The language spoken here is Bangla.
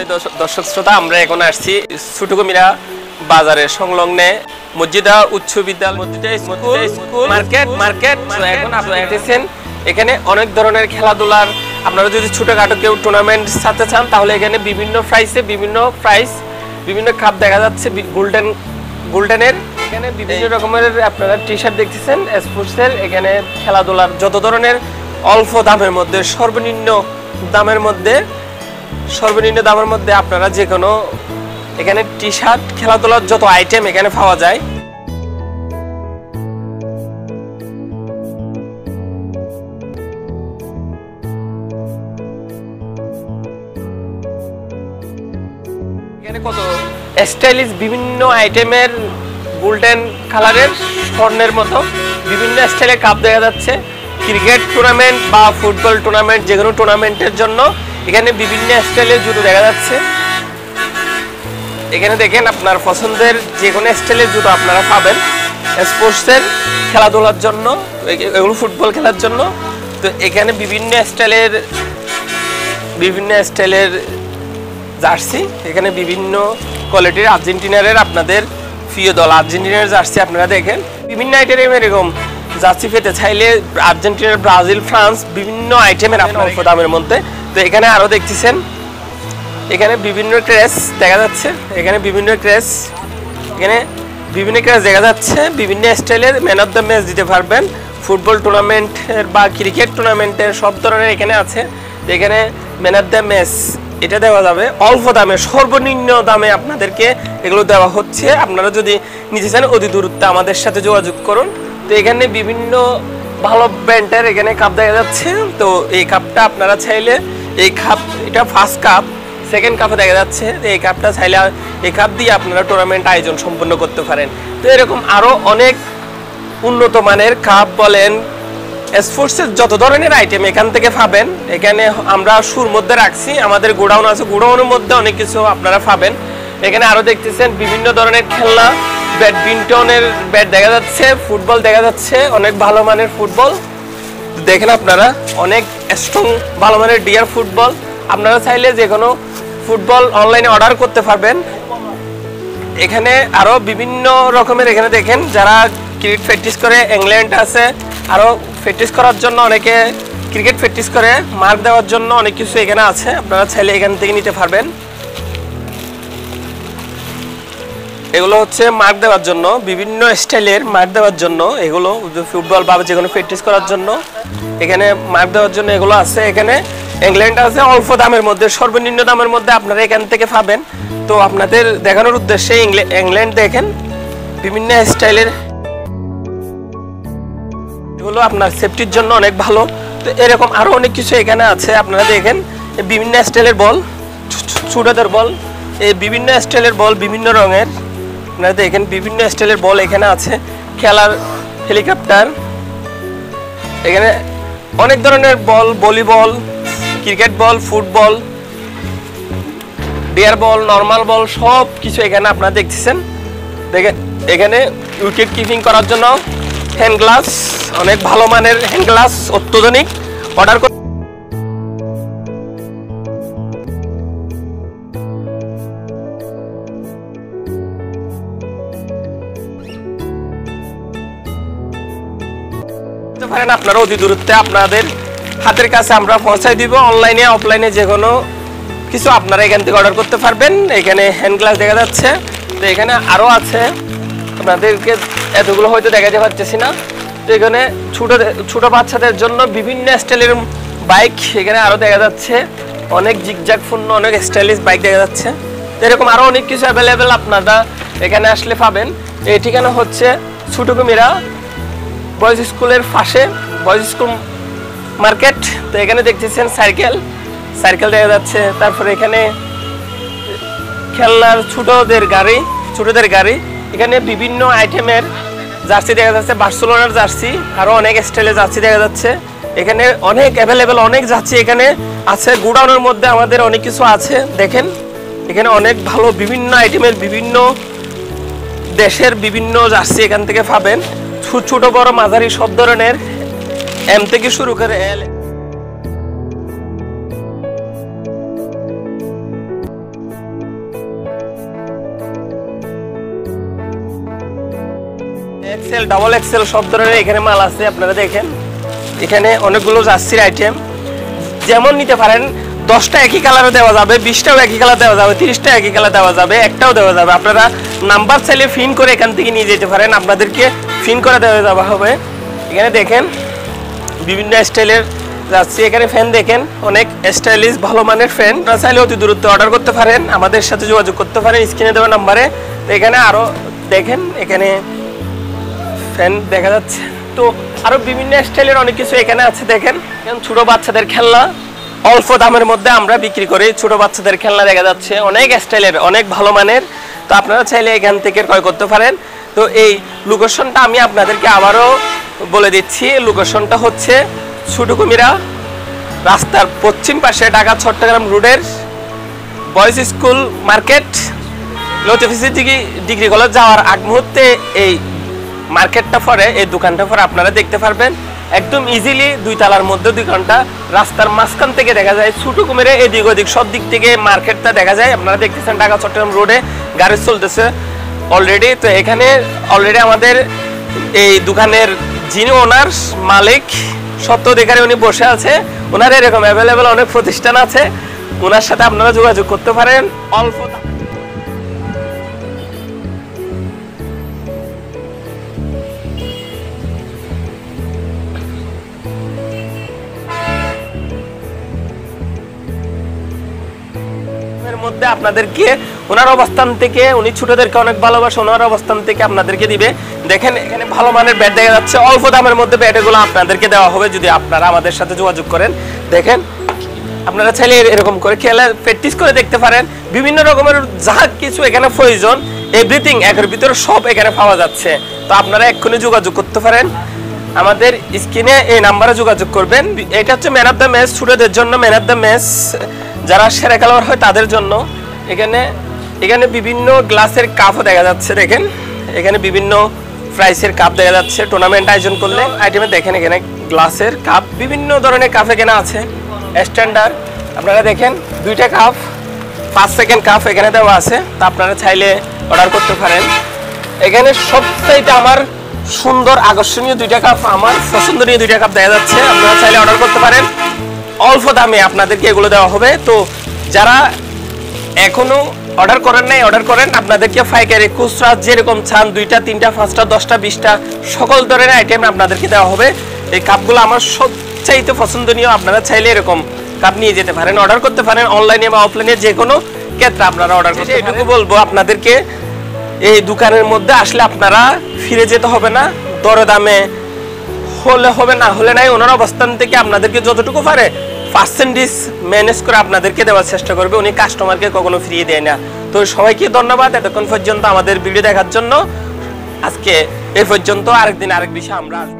সম্মানিত দর্শক শ্রোতা, আমরা এখন আসছি ছোট কুমিরা বাজারের সংলগ্নে মসজিদা উচ্চ বিদ্যালয় স্কুল মার্কেট। এখন আপনারা দেখছেন এখানে অনেক ধরনের খেলাধুলার, আপনারা যদি ছোটখাটো কেউ টুর্নামেন্ট ছাড়তে চান তাহলে এখানে বিভিন্ন বিভিন্ন কাপ দেখা যাচ্ছে গোল্ডেনের। এখানে বিভিন্ন রকমের আপনারা টি শার্ট দেখতেছেন স্পোর্টসের। এখানে খেলাধুলার যত ধরনের অল্প দামের মধ্যে সর্বনিম্ন দামের মধ্যে আপনারা যে কোনো এখানে টি শার্ট খেলাধুলার যত আইটেম এখানে পাওয়া যায়। এখানে কত স্টাইলিশ বিভিন্ন আইটেমের গোল্ডেন কালারের স্বর্ণের মতো বিভিন্ন স্টাইলের কাপ দেখা যাচ্ছে। ক্রিকেট টুর্নামেন্ট বা ফুটবল টুর্নামেন্ট, যে কোনো টুর্নামেন্টের জন্য এখানে বিভিন্ন স্টাইলের জুতো দেখা যাচ্ছে। এখানে দেখেন আপনার পছন্দের যে কোনো স্টাইলের জুতো আপনারা পাবেন স্পোর্টসের খেলাধুলার জন্য, এগুলো ফুটবল খেলার জন্য। তো এখানে বিভিন্ন স্টাইলের জার্সি, এখানে বিভিন্ন কোয়ালিটির আর্জেন্টিনার আপনাদের প্রিয় দল আর্জেন্টিনার জার্সি আপনারা দেখেন। বিভিন্ন আইটেমের এরকম জার্সি পেতে চাইলে আর্জেন্টিনার, ব্রাজিল, ফ্রান্স বিভিন্ন আইটেমের আপনার অল্প দামের মধ্যে। তো এখানে আরো দেখতেছেন এখানে বিভিন্ন ক্রেস দেখা যাচ্ছে। এখানে বিভিন্ন ক্রেস দেখা যাচ্ছে, বিভিন্ন স্টাইলের ম্যান অফ দ্য ম্যাচ দিতে পারবেন। ফুটবল টুর্নামেন্টের বা ক্রিকেট টুর্নামেন্টের সব ধরনের এখানে আছে। এখানে ম্যান অফ দ্য ম্যাচ এটা দেওয়া যাবে অল্প দামে, সর্বনিম্ন দামে আপনাদেরকে এগুলো দেওয়া হচ্ছে। আপনারা যদি নিতে চান অতি দূরত্বে আমাদের সাথে যোগাযোগ করুন। তো এখানে বিভিন্ন ভালো ব্র্যান্ডের এখানে কাপ দেখা যাচ্ছে। তো এই কাপটা আপনারা চাইলে এটা ফার্স্ট কাপ, সেকেন্ড কাপে দেখা যাচ্ছে। এই কাপটা চাইলে এই কাপ দিয়ে আপনারা টুর্নামেন্ট আয়োজন সম্পন্ন করতে পারেন। তো এরকম আরও অনেক উন্নত মানের কাপ বলেন, স্পোর্টসের যত ধরনের আইটেম এখান থেকে পাবেন। এখানে আমরা শুর মধ্যে রাখছি, আমাদের গোডাউন আছে, গোডাউনের মধ্যে অনেক কিছু আপনারা পাবেন। এখানে আরও দেখতেছেন বিভিন্ন ধরনের খেলনা, ব্যাডমিন্টনের ব্যাট দেখা যাচ্ছে, ফুটবল দেখা যাচ্ছে, অনেক ভালো মানের ফুটবল দেখেন আপনারা, অনেক স্ট্রং ভালো মানের ডিয়ার ফুটবল। আপনারা চাইলে যে কোনো ফুটবল অনলাইনে অর্ডার করতে পারবেন। এখানে আরও বিভিন্ন রকমের, এখানে দেখেন যারা ক্রিকেট প্র্যাকটিস করে, ইংল্যান্ড আছে, আরও প্র্যাকটিস করার জন্য অনেকে ক্রিকেট প্র্যাকটিস করে, মার্ক দেওয়ার জন্য অনেক কিছু এখানে আছে। আপনারা চাইলে এখান থেকে নিতে পারবেন। এগুলো হচ্ছে মার্ক দেওয়ার জন্য, বিভিন্ন স্টাইলের মার্ক দেওয়ার জন্য, এগুলো ফুটবল বা যে কোনো প্র্যাকটিস করার জন্য এখানে মার্ক দেওয়ার জন্য এগুলো আছে। এখানে ইংল্যান্ড আছে অল্প দামের মধ্যে, সর্বনিম্ন দামের মধ্যে আপনারা এখান থেকে পাবেন। তো আপনাদের দেখানোর উদ্দেশ্যে ইংল্যান্ড দেখেন বিভিন্ন স্টাইলের, এগুলো আপনার সেফটির জন্য অনেক ভালো। তো এরকম আরও অনেক কিছু এখানে আছে। আপনারা দেখেন বিভিন্ন স্টাইলের বল, ছোটদের বল, এই বিভিন্ন স্টাইলের বল বিভিন্ন রঙের, আপনারা দেখেন বিভিন্ন স্টাইলের বল এখানে আছে। খেলার হেলিকপ্টার, এখানে অনেক ধরনের ball, volleyball, cricket ball, football, ডিয়ার বল, নর্মাল বল, সব কিছু এখানে আপনারা দেখতেছেন। দেখেন এখানে উইকেট কিপিং করার জন্য হ্যান্ড গ্লাস, অনেক ভালো মানের হ্যান্ড গ্লাস, অত্যাধুনিক অর্ডার করতে পারেন। আপনারা অতি দূরত্বে আপনাদের হাতের কাছে আমরা পৌঁছায় দিব। অনলাইনে অফলাইনে যে কোনো কিছু আপনারা এখান থেকে অর্ডার করতে পারবেন। এখানে হ্যান্ড গ্লাস দেখা যাচ্ছে। তো এখানে আরও আছে, আপনাদেরকে এতগুলো হয়তো দেখাতে পারতেছি না। তো এখানে ছোট বাচ্চাদের জন্য বিভিন্ন স্টাইলের বাইক এখানে আরও দেখা যাচ্ছে, অনেক জিগজাগপূর্ণ অনেক স্টাইলিশ বাইক দেখা যাচ্ছে। তো এরকম আরও অনেক কিছু অ্যাভেলেবেল আপনারা এখানে আসলে পাবেন। এই ঠিকানা হচ্ছে ছোট কুমিরা বয়েজ স্কুলের পাশে, বয়েজ স্কুল মার্কেট। তো এখানে দেখতেছেন সাইকেল দেখা যাচ্ছে। তারপরে এখানে খেলনার ছোটদের গাড়ি, এখানে বিভিন্ন আইটেমের জার্সি দেখা যাচ্ছে, বার্সেলোনার জার্সি, আরও অনেক স্টাইলের জার্সি দেখা যাচ্ছে। এখানে অনেক অ্যাভেলেবেল অনেক জার্সি এখানে আছে। গোডাউনের মধ্যে আমাদের অনেক কিছু আছে। দেখেন এখানে অনেক ভালো বিভিন্ন আইটেমের, বিভিন্ন দেশের বিভিন্ন জার্সি এখান থেকে পাবেন। ছোট বড় মাঝারি সব ধরনের, এম থেকে শুরু করে এল। এক্সেল ডাবল এক্সেল সব ধরনের এখানে মাল আছে। আপনারা দেখেন এখানে অনেকগুলো জার্সির আইটেম, যেমন নিতে পারেন। 10টা একই কালারে দেওয়া যাবে, 20টাও একই কালার দেওয়া যাবে, 30টা একই কালার দেওয়া যাবে, একটাও দেওয়া যাবে। আপনারা নাম্বার চাইলে ফিন করে এখান থেকে নিয়ে যেতে পারেন, আপনাদেরকে ফিন করে দেওয়া যাবে হবে। এখানে দেখেন বিভিন্ন স্টাইলের যাচ্ছে। এখানে ফ্যান দেখেন, অনেক স্টাইলিশ ভালো মানের ফ্যান। আপনারা চাইলে অতি দূরত্বে অর্ডার করতে পারেন, আমাদের সাথে যোগাযোগ করতে পারেন স্ক্রিনে দেওয়া নাম্বারে। তো এখানে আরও দেখেন, এখানে ফ্যান দেখা যাচ্ছে। তো আরও বিভিন্ন স্টাইলের অনেক কিছু এখানে আছে। দেখেন ছোট বাচ্চাদের খেলনা অল্প দামের মধ্যে আমরা বিক্রি করি। ছোট বাচ্চাদের খেলনা দেখা যাচ্ছে অনেক স্টাইলের, অনেক ভালো মানের। তো আপনারা চাইলে এখান থেকে ক্রয় করতে পারেন। তো এই লোকেশনটা আমি আপনাদেরকে আবারও বলে দিচ্ছি। লোকেশনটা হচ্ছে ছোট কুমিরা রাস্তার পশ্চিম পাশে, ঢাকা চট্টগ্রাম রোডের boys school market, Latif degree college যাওয়ার আগ মুহূর্তে এই মার্কেটটা পরে, এই দোকানটা পরে আপনারা দেখতে পারবেন। একদম ইজিলি 2 তলার মধ্যে 2 ঘন্টা রাস্তার মাঝখান থেকে দেখা যায় ছোট কুমিরে এদিক ওদিক সব দিক থেকে মার্কেটটা দেখা যায়। আপনারা দেখতেছেন ঢাকা চট্টগ্রাম রোডে গাড়ি চলতেছে অলরেডি। তো এখানে অলরেডি আমাদের এই দোকানের যিনি ওনার মালিক সত্ত্বাধিকারী উনি বসে আছে। ওনার এরকম অ্যাভেলেবেল অনেক প্রতিষ্ঠান আছে, ওনার সাথে আপনারা যোগাযোগ করতে পারেন অল্প। মধ্যে আপনাদেরকে ওনার অবস্থান থেকে, উনি ছোটদেরকে অনেক ভালোবাসে, ওনার অবস্থান থেকে আপনাদেরকে দিবে। দেখেন এখানে ভালো মানের ব্যাট দেখা যাচ্ছে, অল্প দামের মধ্যে ব্যাটগুলো আপনাদেরকে দেওয়া হবে যদি আপনারা আমাদের সাথে যোগাযোগ করেন। দেখেন আপনারা চাইলে এরকম করে খেলা প্র্যাকটিস করে দেখতে পারেন। বিভিন্ন রকমের যা কিছু এখানে প্রয়োজন এভরিথিং একের ভিতরে সব এখানে পাওয়া যাচ্ছে। তো আপনারা এক্ষুনি যোগাযোগ করতে পারেন, আমাদের স্ক্রিনে এই নাম্বারে যোগাযোগ করবেন। এটা হচ্ছে ম্যান অফ দ্য ম্যাচ, ছোটদের জন্য ম্যান অফ দ্য ম্যাচ, যারা সেরা খেলোয়াড় হয় তাদের জন্য। এখানে বিভিন্ন গ্লাসের কাপও দেখা যাচ্ছে। দেখেন এখানে বিভিন্ন প্রাইসের কাপ দেখা যাচ্ছে টুর্নামেন্ট আয়োজন করলে। আইটেমে দেখেন এখানে গ্লাসের কাপ, বিভিন্ন ধরনের কাপ এখানে আছে স্ট্যান্ডার্ড। আপনারা দেখেন 2টা কাপ 5 সেকেন্ড কাপ এখানে দেওয়া আছে। তা আপনারা চাইলে অর্ডার করতে পারেন। এখানে সবচাইতে আমার সুন্দর আকর্ষণীয় 2টা কাপ, আমার পছন্দনীয় 2টা কাপ দেখা যাচ্ছে। আপনারা চাইলে অর্ডার করতে পারেন, অল্প দামে আপনাদেরকে এগুলো দেওয়া হবে। তো যারা এখনো অর্ডার করেন নাই অর্ডার করেন, আপনাদেরকে পাইকারি খুচরা যেরকম চান 2টা 3টা 5টা 10টা 20টা সকল ধরনের আইটেম আপনাদেরকে দেওয়া হবে। এই কাপগুলো আমার সবচাইতে পছন্দনীয়। আপনারা চাইলে এরকম কাপ নিয়ে যেতে পারেন, অর্ডার করতে পারেন অনলাইনে বা অফলাইনে, যে কোনো ক্ষেত্রে আপনারা অর্ডার করতে পারেন। এটুকু বলবো আপনাদেরকে, এই দোকানের মধ্যে আসলে আপনারা ফিরে যেতে হবে না, দরে দামে হলে হবে না হলে নাই। ওনার অবস্থান থেকে আপনাদেরকে যতটুকু পারে পার্সেন্টেজ ম্যানেজ করে আপনাদেরকে দেওয়ার চেষ্টা করবে। উনি কাস্টমারকে কখনো ফিরিয়ে দেয় না। তো সবাইকে ধন্যবাদ এতক্ষণ পর্যন্ত আমাদের ভিডিও দেখার জন্য। আজকে এই পর্যন্ত, আরেকদিন আরেক বিষয় আমরা আসবো।